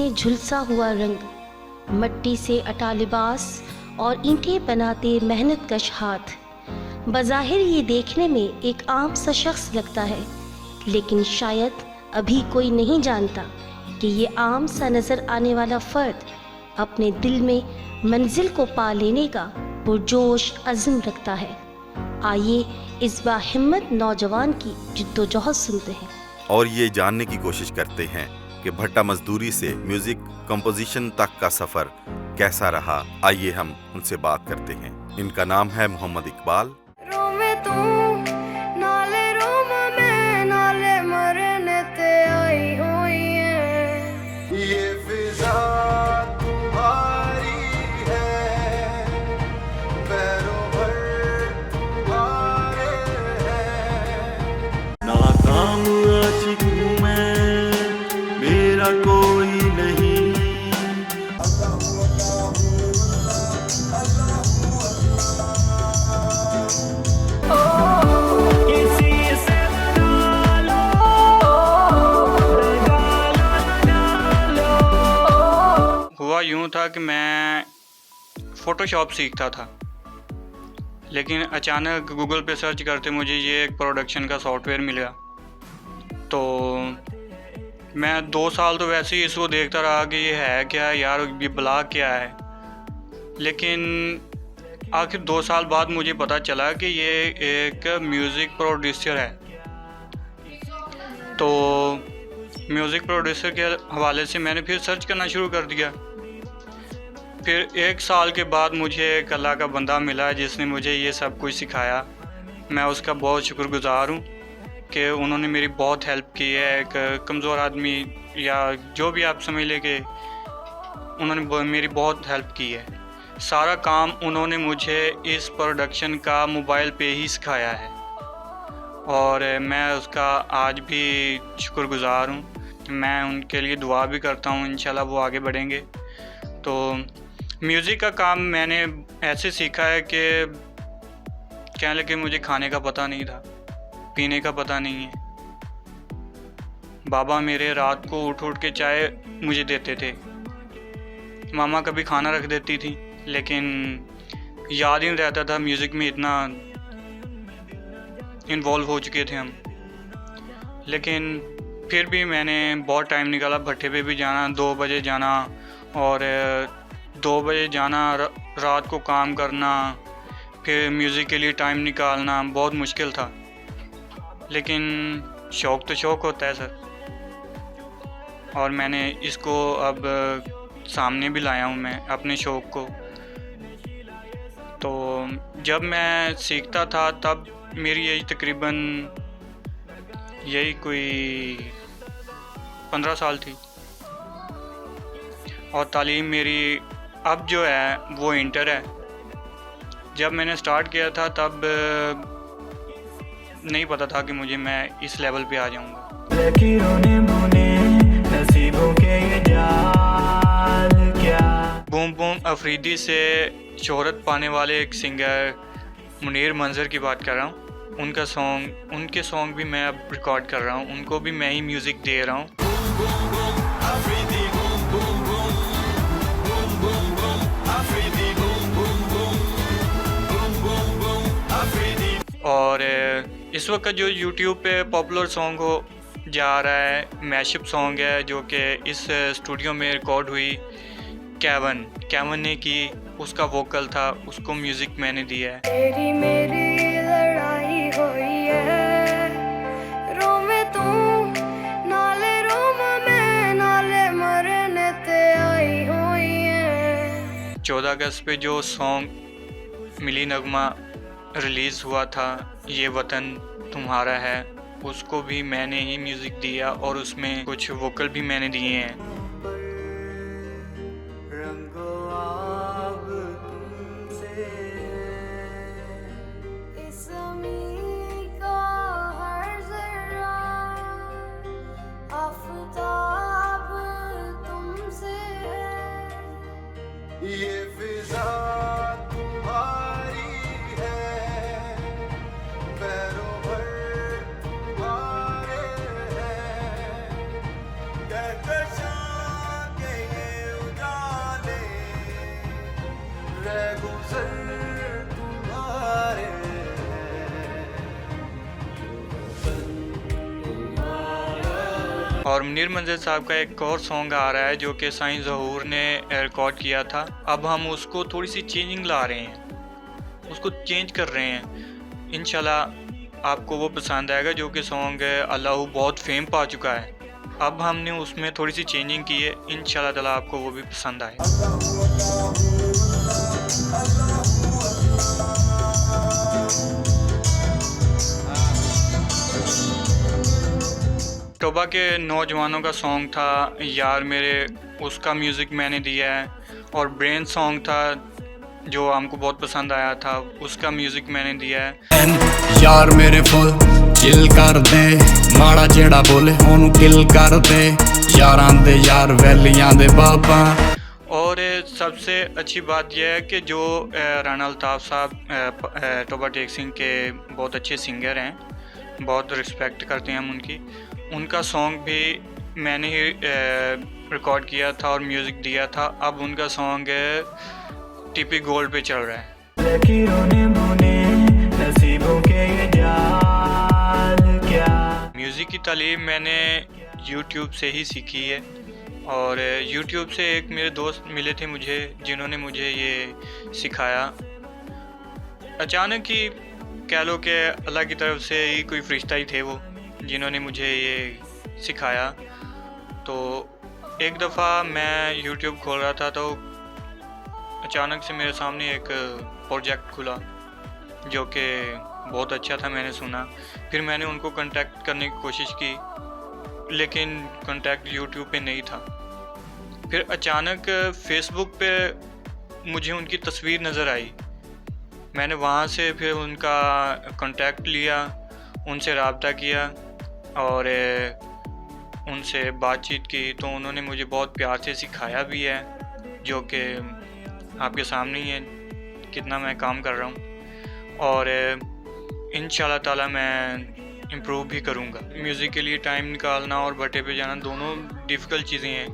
में झुलसा हुआ रंग, मट्टी से अटा लिबास और ईंटें बनाते मेहनत कश हाथ। बज़ाहिर ये देखने में एक आम सा शख्स लगता है, लेकिन शायद अभी कोई नहीं जानता कि ये आम सा नज़र आने वाला फ़र्द अपने दिल में मंजिल को पा लेने का पुरजोश अज़्म रखता है। आइए इस बाहिम्मत नौजवान की जिद्दोजहद सुनते हैं और ये जानने की कोशिश करते हैं कि भट्टा मजदूरी से म्यूजिक कंपोजिशन तक का सफ़र कैसा रहा। आइए हम उनसे बात करते हैं। इनका नाम है मोहम्मद इकबाल। हुआ यूँ था कि मैं फ़ोटोशॉप सीखता था, लेकिन अचानक गूगल पे सर्च करते मुझे ये एक प्रोडक्शन का सॉफ्टवेयर मिला। तो मैं 2 साल तो वैसे ही इसको देखता रहा कि ये है क्या यार, ये ब्लॉग क्या है। लेकिन आखिर 2 साल बाद मुझे पता चला कि ये एक म्यूज़िक प्रोड्यूसर है। तो म्यूज़िक प्रोड्यूसर के हवाले से मैंने फिर सर्च करना शुरू कर दिया। फिर 1 साल के बाद मुझे एक अल्लाह का बंदा मिला जिसने मुझे ये सब कुछ सिखाया। मैं उसका बहुत शुक्रगुज़ार हूँ कि उन्होंने मेरी बहुत हेल्प की है। एक कमज़ोर आदमी या जो भी आप समझ लें कि उन्होंने मेरी बहुत हेल्प की है। सारा काम उन्होंने मुझे इस प्रोडक्शन का मोबाइल पे ही सिखाया है और मैं उसका आज भी शुक्रगुज़ार हूँ। मैं उनके लिए दुआ भी करता हूँ, इंशाल्लाह वो आगे बढ़ेंगे। तो म्यूज़िक का काम मैंने ऐसे सीखा है कि कहने लगे मुझे खाने का पता नहीं था, पीने का पता नहीं है। बाबा मेरे रात को उठ उठ के चाय मुझे देते थे, मामा कभी खाना रख देती थी, लेकिन याद ही नहीं रहता था। म्यूज़िक में इतना इन्वॉल्व हो चुके थे हम। लेकिन फिर भी मैंने बहुत टाइम निकाला, भट्टे पे भी जाना, 2 बजे जाना और 2 बजे जाना, रात को काम करना, फिर म्यूज़िक के लिए टाइम निकालना बहुत मुश्किल था। लेकिन शौक़ तो शौक़ होता है सर, और मैंने इसको अब सामने भी लाया हूँ मैं अपने शौक़ को। तो जब मैं सीखता था तब मेरी एज तकरीबन यही कोई 15 साल थी और तालीम मेरी अब जो है वो इंटर है। जब मैंने स्टार्ट किया था तब नहीं पता था कि मैं इस लेवल पे आ जाऊंगा। बूम बूम अफरीदी से शोहरत पाने वाले एक सिंगर मुनीर मंजर की बात कर रहा हूँ। उनके सॉन्ग भी मैं अब रिकॉर्ड कर रहा हूँ, उनको भी मैं ही म्यूज़िक दे रहा हूँ। और इस वक्त जो YouTube पे पॉपुलर सॉन्ग हो जा रहा है, मैशअप सॉन्ग है जो कि इस स्टूडियो में रिकॉर्ड हुई कैवन ने की, उसका वोकल था, उसको म्यूज़िक मैंने दिया है। तेरी मेरी लड़ाई हुई है, रोवे तू नाले रोमा मैं नाले मरने ते आई हुई है। 14 अगस्त पे जो सॉन्ग मिली नगमा रिलीज़ हुआ था, ये वतन तुम्हारा है, उसको भी मैंने ही म्यूज़िक दिया और उसमें कुछ वोकल भी मैंने दिए हैं। ये फिजा तुम्हारी है, पैरों भर तुम्हारे हैं, कहकशां के से गुजर तुम्हारे और मुनीर मंजिल साहब का एक और सॉन्ग आ रहा है जो कि साईं ज़हूर ने रिकॉर्ड किया था। अब हम उसको थोड़ी सी चेंजिंग ला रहे हैं, उसको चेंज कर रहे हैं। इंशाल्लाह आपको वो पसंद आएगा। जो कि सॉन्ग अल्लाह बहुत फेम पा चुका है, अब हमने उसमें थोड़ी सी चेंजिंग की है। इंशाल्लाह ताला आपको वो भी पसंद आए। तोबा के नौजवानों का सॉन्ग था यार मेरे, उसका म्यूज़िक मैंने दिया है। और ब्रेन सॉन्ग था जो हमको बहुत पसंद आया था, उसका म्यूज़िक मैंने दिया है। यार मेरे फुल चिल कर दे, माड़ा जेड़ा बोले ओनू किल कर दे, यारां दे यार वैलियां दे बाबा। और सबसे अच्छी बात यह है कि जो राना अल्ताफ़ साहब तोबा टेक सिंह के बहुत अच्छे सिंगर हैं, बहुत रिस्पेक्ट करते हैं हम उनकी। उनका सॉन्ग भी मैंने ही रिकॉर्ड किया था और म्यूज़िक दिया था। अब उनका सॉन्ग टीपी गोल्ड पे चल रहा है। म्यूज़िक की तालीम मैंने यूट्यूब से ही सीखी है। और यूट्यूब से एक मेरे दोस्त मिले थे मुझे, जिन्होंने मुझे ये सिखाया। अचानक ही कह लो कि अल्लाह की तरफ से ही कोई फरिश्ता ही थे वो, जिन्होंने मुझे ये सिखाया। तो एक दफ़ा मैं यूट्यूब खोल रहा था तो अचानक से मेरे सामने एक प्रोजेक्ट खुला जो कि बहुत अच्छा था, मैंने सुना। फिर मैंने उनको कांटेक्ट करने की कोशिश की, लेकिन कांटेक्ट यूट्यूब पे नहीं था। फिर अचानक फेसबुक पे मुझे उनकी तस्वीर नज़र आई। मैंने वहाँ से फिर उनका कांटेक्ट लिया, उनसे रब्ता किया और उनसे बातचीत की। तो उन्होंने मुझे बहुत प्यार से सिखाया भी है, जो कि आपके सामने ही है कितना मैं काम कर रहा हूँ। और इंशाल्लाह ताला मैं इम्प्रूव भी करूँगा। म्यूज़िक के लिए टाइम निकालना और भट्टे पे जाना दोनों डिफ़िकल्ट चीज़ें हैं।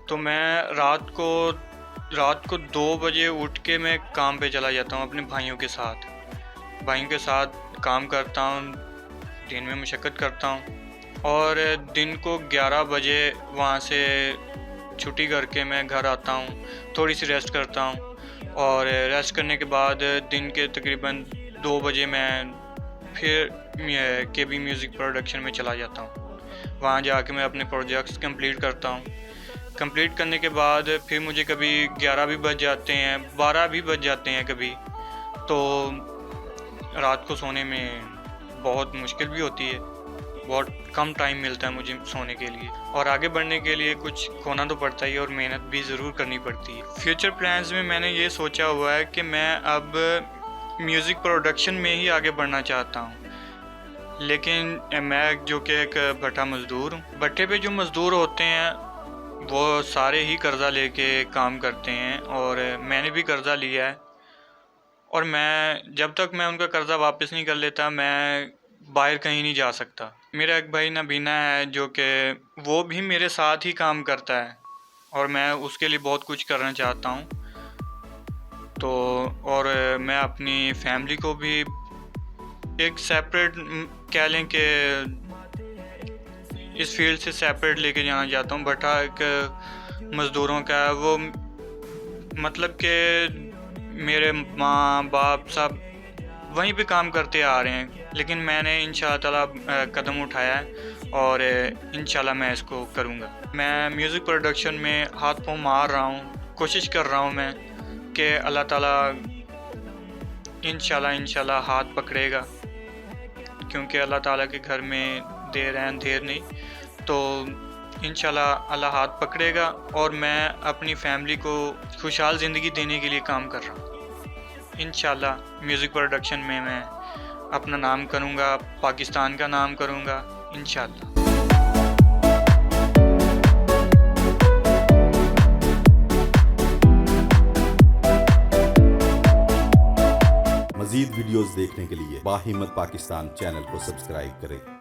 तो मैं रात को 2 बजे उठ के मैं काम पे चला जाता हूँ अपने भाइयों के साथ काम करता हूँ, दिन में मशक्क़त करता हूँ। और दिन को 11 बजे वहाँ से छुट्टी करके मैं घर आता हूँ, थोड़ी सी रेस्ट करता हूँ। और रेस्ट करने के बाद दिन के तकरीबन 2 बजे मैं फिर KB म्यूज़िक प्रोडक्शन में चला जाता हूँ। वहाँ जाके मैं अपने प्रोजेक्ट्स कंप्लीट करता हूँ। कंप्लीट करने के बाद फिर मुझे कभी 11 भी बज जाते हैं, 12 भी बज जाते हैं कभी। तो रात को सोने में बहुत मुश्किल भी होती है, बहुत कम टाइम मिलता है मुझे सोने के लिए। और आगे बढ़ने के लिए कुछ खोना तो पड़ता ही है और मेहनत भी ज़रूर करनी पड़ती है। फ्यूचर प्लान्स में मैंने ये सोचा हुआ है कि मैं अब म्यूज़िक प्रोडक्शन में ही आगे बढ़ना चाहता हूँ। लेकिन मैं जो कि एक भट्टा मज़दूर हूँ, भट्टे पे जो मज़दूर होते हैं वो सारे ही कर्ज़ा लेके काम करते हैं और मैंने भी कर्ज़ा लिया है। और मैं जब तक मैं उनका कर्ज़ा वापस नहीं कर लेता मैं बाहर कहीं नहीं जा सकता। मेरा एक भाई नबीना है जो कि वो भी मेरे साथ ही काम करता है और मैं उसके लिए बहुत कुछ करना चाहता हूँ। तो और मैं अपनी फैमिली को भी एक सेपरेट कह लें कि इस फील्ड से सेपरेट लेके जाना चाहता हूँ। भट्टा एक मज़दूरों का है, वो मतलब कि मेरे माँ बाप सब वहीं पे काम करते आ रहे हैं, लेकिन मैंने इंशाअल्लाह ताला कदम उठाया है और इंशाअल्लाह मैं इसको करूँगा। मैं म्यूज़िक प्रोडक्शन में हाथ पाँव मार रहा हूँ, कोशिश कर रहा हूँ मैं कि अल्लाह ताला इंशाअल्लाह हाथ पकड़ेगा, क्योंकि अल्लाह ताला के घर में देर है अंधेर नहीं। तो इंशाअल्लाह अल्लाह हाथ पकड़ेगा और मैं अपनी फैमिली को खुशहाल ज़िंदगी देने के लिए काम कर रहा हूँ। इंशाअल्लाह म्यूज़िक प्रोडक्शन में मैं अपना नाम करूँगा, पाकिस्तान का नाम करूँगा इंशाअल्लाह। मज़ीद वीडियोज़ देखने के लिए बाहिम्मत पाकिस्तान चैनल को सब्सक्राइब करें।